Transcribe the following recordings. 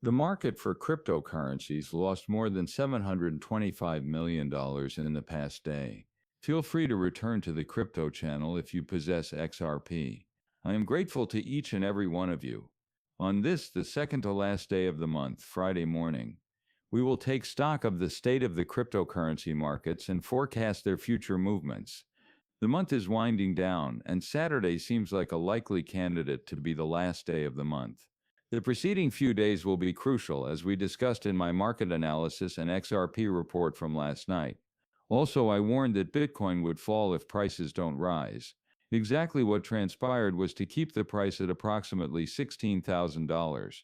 The market for cryptocurrencies lost more than $725 million in the past day. Feel free to return to the crypto channel if you possess XRP. I am grateful to each and every one of you. On this, the second to last day of the month, Friday morning, we will take stock of the state of the cryptocurrency markets and forecast their future movements. The month is winding down, and Saturday seems like a likely candidate to be the last day of the month. The preceding few days will be crucial, as we discussed in my market analysis and XRP report from last night. Also, I warned that Bitcoin would fall if prices don't rise. Exactly what transpired was to keep the price at approximately $16,000.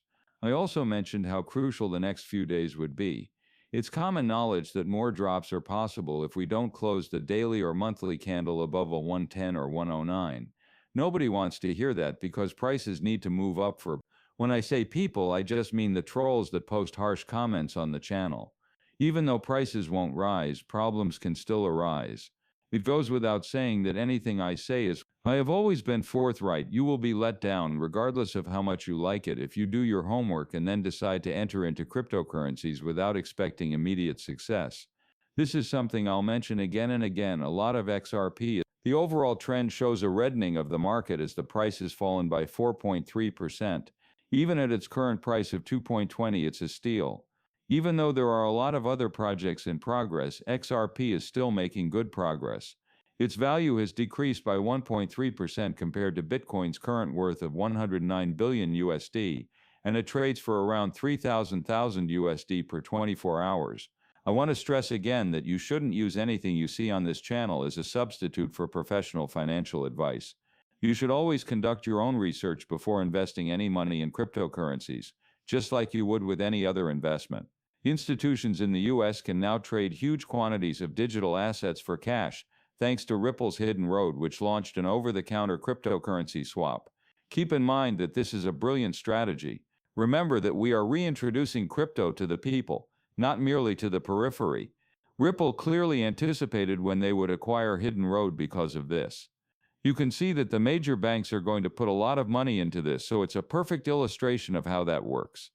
I also mentioned how crucial the next few days would be. It's common knowledge that more drops are possible if we don't close the daily or monthly candle above a 110 or 109. Nobody wants to hear that because prices need to move up for. When I say people, I just mean the trolls that post harsh comments on the channel. Even though prices won't rise, problems can still arise. It goes without saying that anything I say is, I have always been forthright. You will be let down regardless of how much you like it if you do your homework and then decide to enter into cryptocurrencies without expecting immediate success. This is something I'll mention again and again. A lot of XRP. The overall trend shows a reddening of the market as the price has fallen by 4.3%. Even at its current price of 2.20, it's a steal. Even though there are a lot of other projects in progress, XRP is still making good progress. Its value has decreased by 1.3% compared to Bitcoin's current worth of 109 billion USD, and it trades for around 3,000 USD per 24 hours. I want to stress again that you shouldn't use anything you see on this channel as a substitute for professional financial advice. You should always conduct your own research before investing any money in cryptocurrencies, just like you would with any other investment. Institutions in the US can now trade huge quantities of digital assets for cash, thanks to Ripple's Hidden Road, which launched an over-the-counter cryptocurrency swap. Keep in mind that this is a brilliant strategy. Remember that we are reintroducing crypto to the people, not merely to the periphery. Ripple clearly anticipated when they would acquire Hidden Road because of this. You can see that the major banks are going to put a lot of money into this, so it's a perfect illustration of how that works.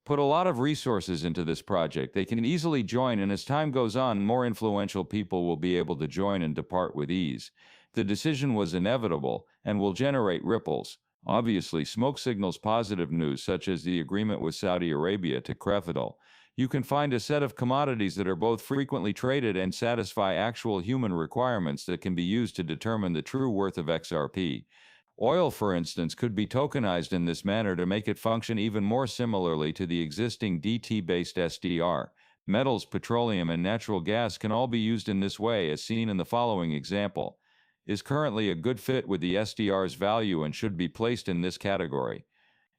Put a lot of resources into this project. They can easily join, and as time goes on, more influential people will be able to join and depart with ease. The decision was inevitable and will generate ripples. Obviously, smoke signals positive news, such as the agreement with Saudi Arabia to crypto. You can find a set of commodities that are both frequently traded and satisfy actual human requirements that can be used to determine the true worth of XRP. Oil, for instance, could be tokenized in this manner to make it function even more similarly to the existing DT-based SDR. Metals, petroleum, and natural gas can all be used in this way, as seen in the following example. Is currently a good fit with the SDR's value and should be placed in this category.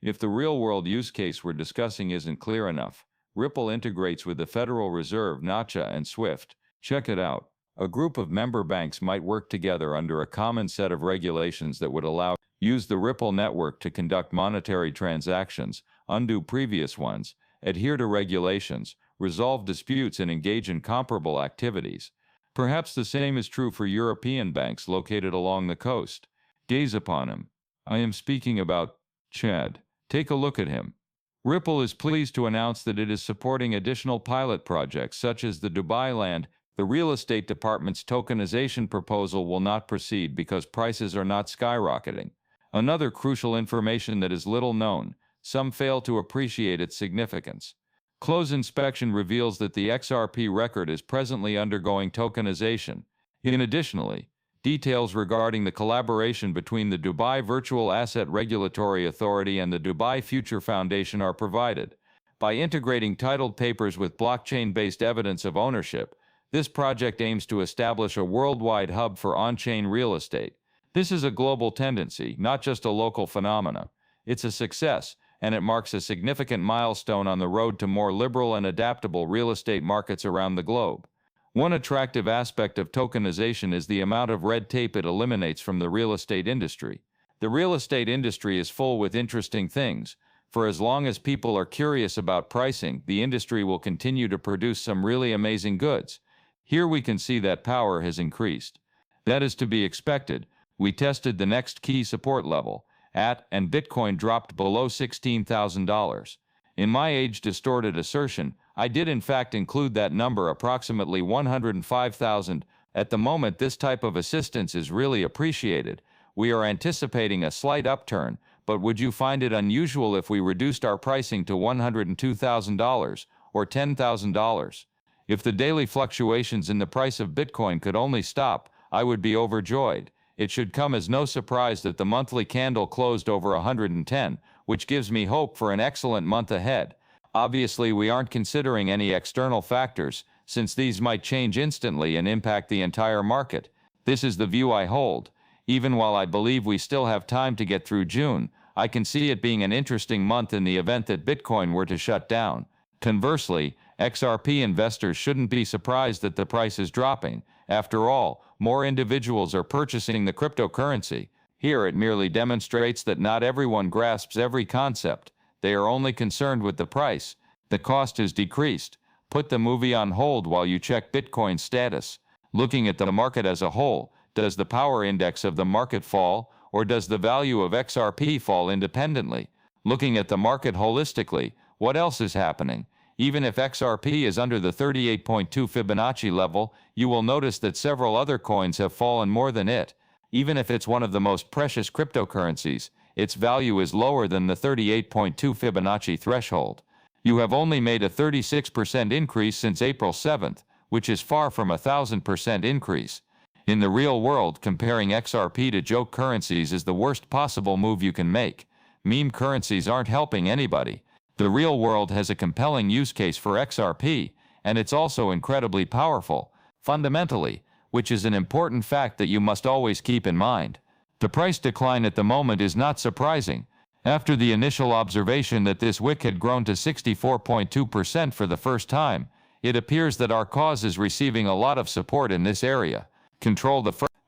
If the real-world use case we're discussing isn't clear enough, Ripple integrates with the Federal Reserve, NACHA, and SWIFT. Check it out. A group of member banks might work together under a common set of regulations that would allow use the Ripple network to conduct monetary transactions, undo previous ones, adhere to regulations, resolve disputes, and engage in comparable activities. Perhaps the same is true for European banks located along the coast. Gaze upon him. I am speaking about Chad. Take a look at him. Ripple is pleased to announce that it is supporting additional pilot projects such as the Dubai land. The real estate department's tokenization proposal will not proceed because prices are not skyrocketing. Another crucial information that is little known, some fail to appreciate its significance. Close inspection reveals that the XRP record is presently undergoing tokenization. Additionally, details regarding the collaboration between the Dubai Virtual Asset Regulatory Authority and the Dubai Future Foundation are provided. By integrating titled papers with blockchain-based evidence of ownership, this project aims to establish a worldwide hub for on-chain real estate. This is a global tendency, not just a local phenomena. It's a success, and it marks a significant milestone on the road to more liberal and adaptable real estate markets around the globe. One attractive aspect of tokenization is the amount of red tape it eliminates from the real estate industry. The real estate industry is full with interesting things. For as long as people are curious about pricing, the industry will continue to produce some really amazing goods. Here we can see that power has increased. That is to be expected. We tested the next key support level, and Bitcoin dropped below $16,000. In my age-distorted assertion, I did in fact include that number, approximately 105,000. At the moment, this type of assistance is really appreciated. We are anticipating a slight upturn, but would you find it unusual if we reduced our pricing to $102,000 or $10,000? If the daily fluctuations in the price of Bitcoin could only stop, I would be overjoyed. It should come as no surprise that the monthly candle closed over 110, which gives me hope for an excellent month ahead. Obviously, we aren't considering any external factors, since these might change instantly and impact the entire market. This is the view I hold. Even while I believe we still have time to get through June, I can see it being an interesting month in the event that Bitcoin were to shut down. Conversely, XRP investors shouldn't be surprised that the price is dropping. After all, more individuals are purchasing the cryptocurrency. Here it merely demonstrates that not everyone grasps every concept. They are only concerned with the price. The cost is decreased. Put the movie on hold while you check Bitcoin's status. Looking at the market as a whole, does the power index of the market fall, or does the value of XRP fall independently? Looking at the market holistically, what else is happening? Even if XRP is under the 38.2 Fibonacci level, you will notice that several other coins have fallen more than it. Even if it's one of the most precious cryptocurrencies, its value is lower than the 38.2 Fibonacci threshold. You have only made a 36% increase since April 7th, which is far from a 1,000% increase. In the real world, comparing XRP to joke currencies is the worst possible move you can make. Meme currencies aren't helping anybody. The real world has a compelling use case for XRP, and it's also incredibly powerful, fundamentally, which is an important fact that you must always keep in mind. The price decline at the moment is not surprising. After the initial observation that this wick had grown to 64.2% for the first time, it appears that our cause is receiving a lot of support in this area.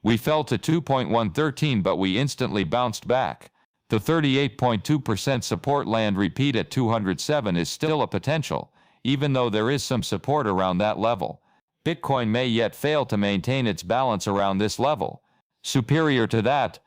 We fell to 2.113, but we instantly bounced back. The 38.2% support land repeat at 207 is still a potential, even though there is some support around that level. Bitcoin may yet fail to maintain its balance around this level. Superior to that,